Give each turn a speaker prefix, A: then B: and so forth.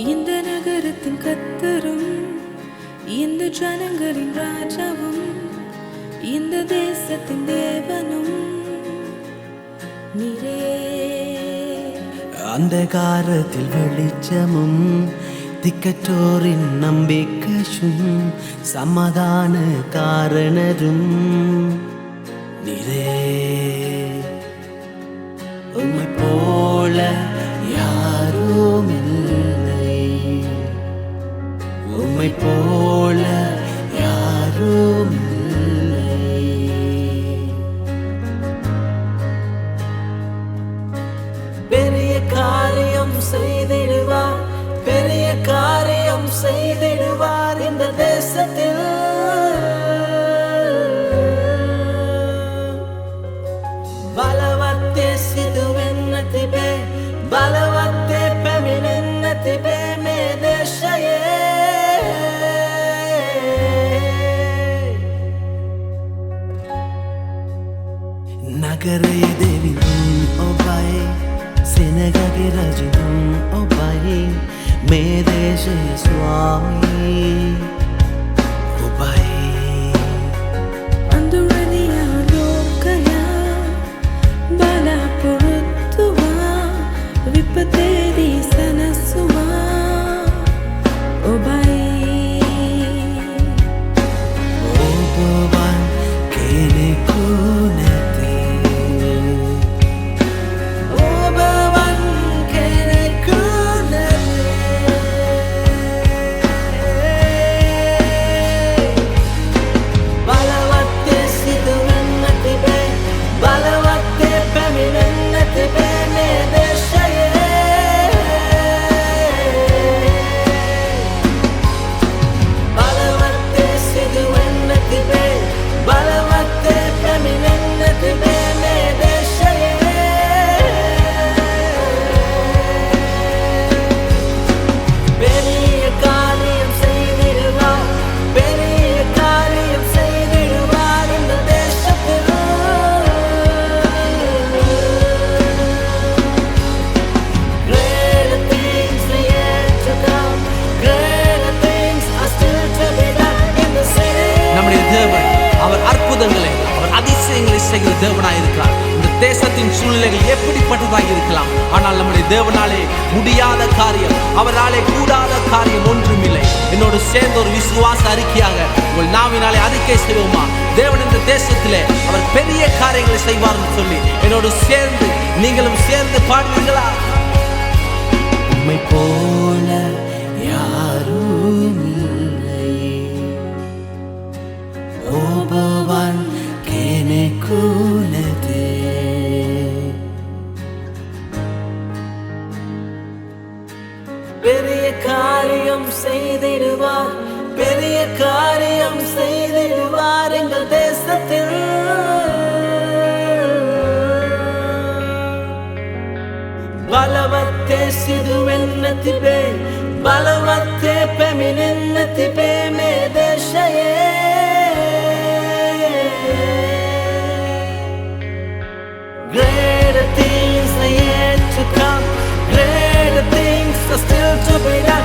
A: இந்த நகரத்தின் கத்தரும் இந்த ஜனங்களின் ராஜாவும் இந்த தேசத்தின் தேவனும் நீரே.
B: அந்தகாரத்தில் வெளிச்சமும் திக்கற்றோரின் நம்பிக்கையும் சமாதான காரணரும் நீரே. உம்மை போல யாரும் இல்லை, உம்மை போல யாரும் இல்லை. பெரிய காரியம் செய்திடுவார், பெரிய காரியம் செய்திடுவார் இந்த தேசத்தில். பலவத்தே சிதுவென்னதி பே, பலவத்தே பெமினென்னதி பே மே தேசயே. நகரே தேவியும் ஒபாயே, सेनगागे राजनम ओबाई मे देश स्वामी ओबाई.
A: अंदुरनिया लोकया बला पुरुत्वा विपतेरी सनसुवा ओबाई.
B: ओबान केने कुनती
C: செய்கிற தேவனாய் இருக்கிறார். இந்த தேசத்தின் சூழ்நிலைகள் எப்படிப்பட்டதாக இருக்கலாம், ஆனால் நம்முடைய தேவனாலே முடியாத காரியம், அவராலே கூடாத காரியம் ஒன்றுமில்லை. என்னோடு சேர்ந்த ஒரு விசுவாச அறிக்கையாக உங்கள் நாவினாலே அறிக்கை செய்வோமா? தேவன் இந்த தேசத்திலே அவர் பெரிய காரியங்களை செய்வார் என்று சொல்லி என்னோடு சேர்ந்து நீங்களும் சேர்ந்து பாடுவீங்களா?
B: உம்மை போல யாரும் இல்லை, ஓபவான் கேனே கூனதே. பெரிய காரியம் செய்திடுவார், பெரிய காரியம் செய்திடுவார் எங்கள் தேசத்தில். பலவத்தே சிதுவென்னதி பே, பலவத்தே பெமினென்னதி பே மே தேசயே. Greater things are yet to come, greater things are still to be done.